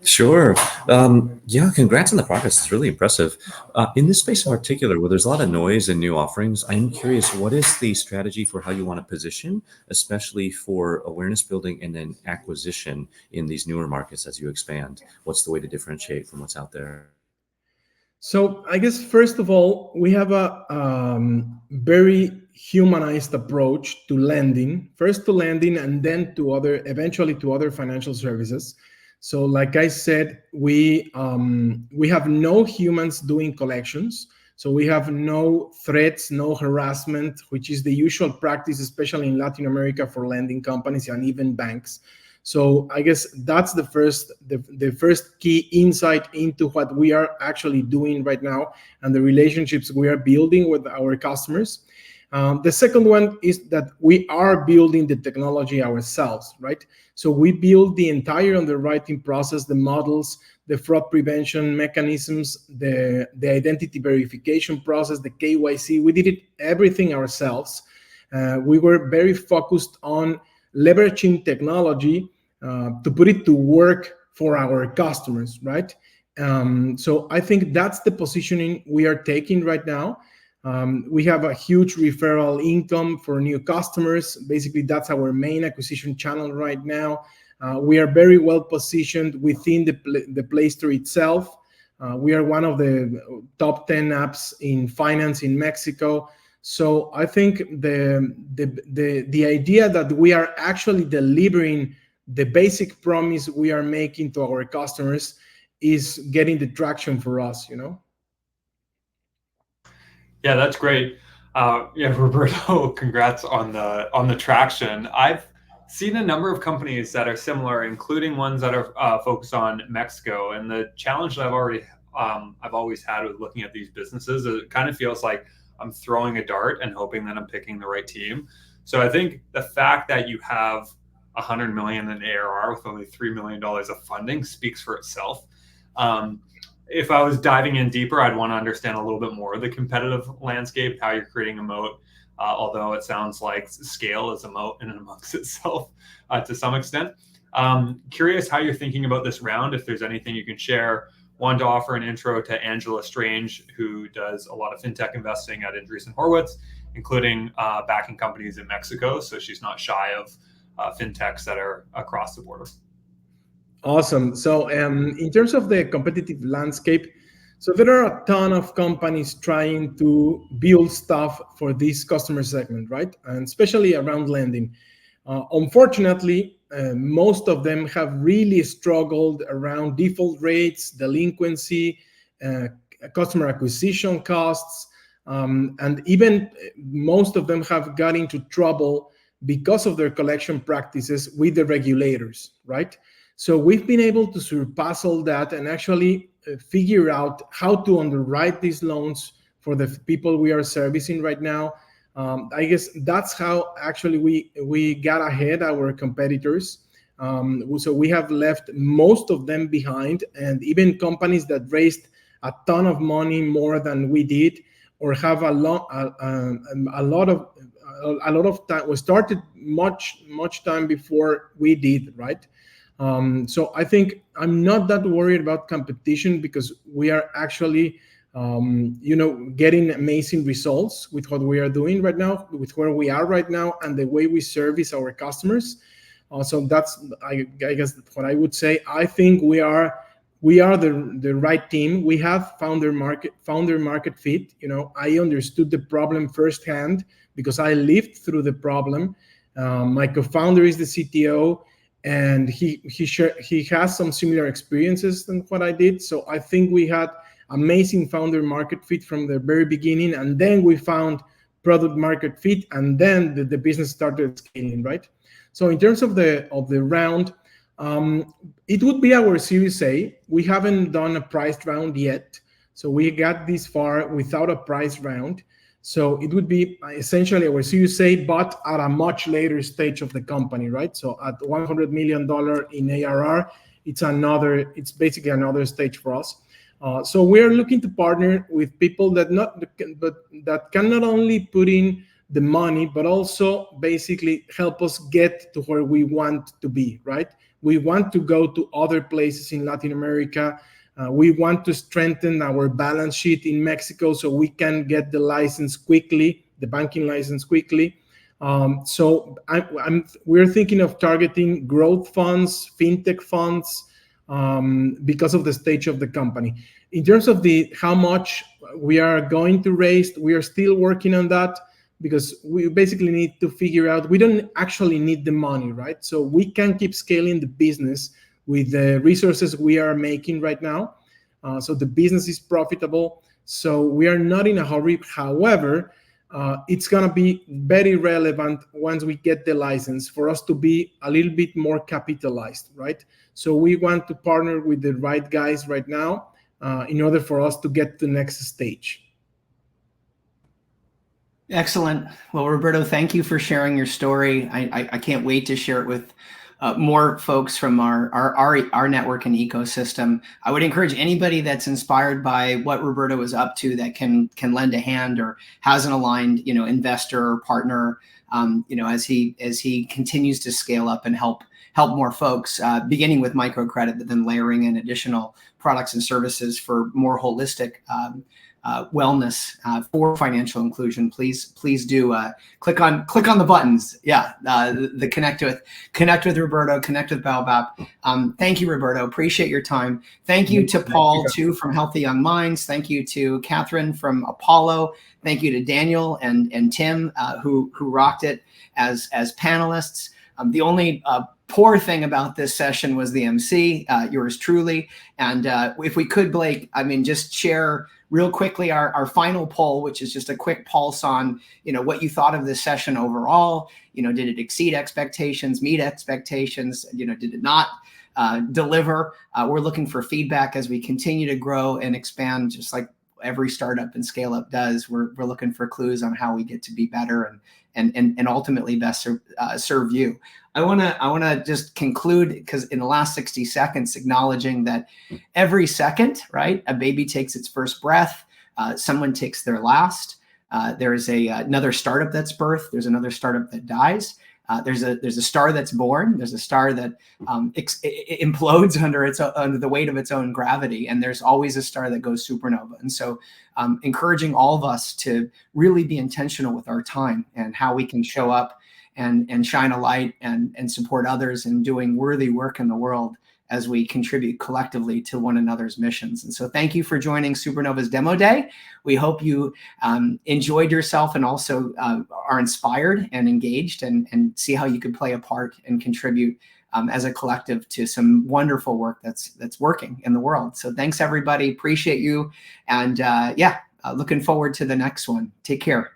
Sure. Yeah, congrats on the progress. It's really impressive. In this space in particular, where there's a lot of noise and new offerings, I'm curious, what is the strategy for how you want to position, especially for awareness building and then acquisition in these newer markets as you expand? What's the way to differentiate from what's out there? So I guess, first of all, we have a very humanized approach to lending, first to lending and then eventually to other financial services. So like I said, we have no humans doing collections. So we have no threats, no harassment, which is the usual practice, especially in Latin America for lending companies and even banks. So I guess that's the first key insight into what we are actually doing right now and the relationships we are building with our customers. The second one is that we are building the technology ourselves, right? So we build the entire underwriting process, the models, the fraud prevention mechanisms, the identity verification process, the KYC. We did everything ourselves. We were very focused on leveraging technology to put it to work for our customers, right? So I think that's the positioning we are taking right now. We have a huge referral income for new customers. Basically, that's our main acquisition channel right now. We are very well positioned within the Play Store itself. We are one of the top 10 apps in finance in Mexico. So I think the idea that we are actually delivering the basic promise we are making to our customers is getting the traction for us, Yeah, that's great. Roberto, congrats on the traction. I've seen a number of companies that are similar, including ones that are focused on Mexico. And the challenge that I've always had with looking at these businesses is it kind of feels like I'm throwing a dart and hoping that I'm picking the right team. So I think the fact that you have 100 million in ARR with only $3 million of funding speaks for itself. If I was diving in deeper, I'd want to understand a little bit more of the competitive landscape, how you're creating a moat, although it sounds like scale is a moat in and amongst itself to some extent. Curious how you're thinking about this round, if there's anything you can share. Wanted to offer an intro to Angela Strange, who does a lot of fintech investing at Andreessen Horowitz, including backing companies in Mexico. So she's not shy of fintechs that are across the border. Awesome. So in terms of the competitive landscape, so there are a ton of companies trying to build stuff for this customer segment, right? And especially around lending. Unfortunately, most of them have really struggled around default rates, delinquency, customer acquisition costs, and even most of them have got into trouble because of their collection practices with the regulators, right? So we've been able to surpass all that and actually figure out how to underwrite these loans for the people we are servicing right now. I guess that's how actually we got ahead our competitors. So we have left most of them behind, and even companies that raised a ton of money more than we did, or have a lot of time. We started much time before we did, right? So I think I'm not that worried about competition because we are actually, getting amazing results with what we are doing right now, with where we are right now, and the way we service our customers. So that's, I guess, what I would say. I think we are the right team. We have founder market fit. I understood the problem firsthand because I lived through the problem. My co-founder is the CTO, and he has some similar experiences than what I did. So I think we had amazing founder market fit from the very beginning, and then we found product market fit, and then the business started scaling, right? So in terms of the round, it would be our Series A. We haven't done a priced round yet, so we got this far without a price round. So it would be essentially our Series A, but at a much later stage of the company, right? So at $100 million in ARR, it's basically another stage for us. So we're looking to partner with people that can not only put in the money, but also basically help us get to where we want to be, right? We want to go to other places in Latin America. We want to strengthen our balance sheet in Mexico so we can get the license quickly, the banking license quickly. So we're thinking of targeting growth funds, fintech funds, because of the stage of the company. In terms of how much we are going to raise, we are still working on that because we basically need to figure out, we don't actually need the money, right? So we can keep scaling the business with the resources we are making right now. So the business is profitable. So we are not in a hurry. However, it's going to be very relevant once we get the license for us to be a little bit more capitalized, right? So we want to partner with the right guys right now in order for us to get to the next stage. Excellent. Well, Roberto, thank you for sharing your story. I can't wait to share it with more folks from our network and ecosystem. I would encourage anybody that's inspired by what Roberto is up to that can lend a hand or has an aligned, investor or partner, as he continues to scale up and help more folks, beginning with microcredit, but then layering in additional products and services for more holistic wellness for financial inclusion. Please do click on the buttons. Yeah, the connect with Roberto, connect with Baobab. Thank you, Roberto. Appreciate your time. Thank you to Paul too from Healthy Young Minds. Thank you to Catherine from Apollo. Thank you to Daniel and Tim who rocked it as panelists. The only poor thing about this session was the MC, yours truly. And if we could, Blake, just share real quickly our final poll, which is just a quick pulse on, what you thought of this session overall. Did it exceed expectations, meet expectations? Did it not deliver? We're looking for feedback as we continue to grow and expand, just like every startup and scale up does. We're looking for clues on how we get to be better and ultimately best serve you. I want to just conclude, because in the last 60 seconds, acknowledging that every second, right, a baby takes its first breath, someone takes their last. There is another startup that's birthed. There's another startup that dies. There's a star that's born. There's a star that implodes under the weight of its own gravity, and there's always a star that goes supernova. And so, encouraging all of us to really be intentional with our time and how we can show up and shine a light and support others in doing worthy work in the world as we contribute collectively to one another's missions. And so thank you for joining Supernova's Demo Day. We hope you enjoyed yourself and also are inspired and engaged and see how you could play a part and contribute as a collective to some wonderful work that's working in the world. So thanks, everybody. Appreciate you. And looking forward to the next one. Take care.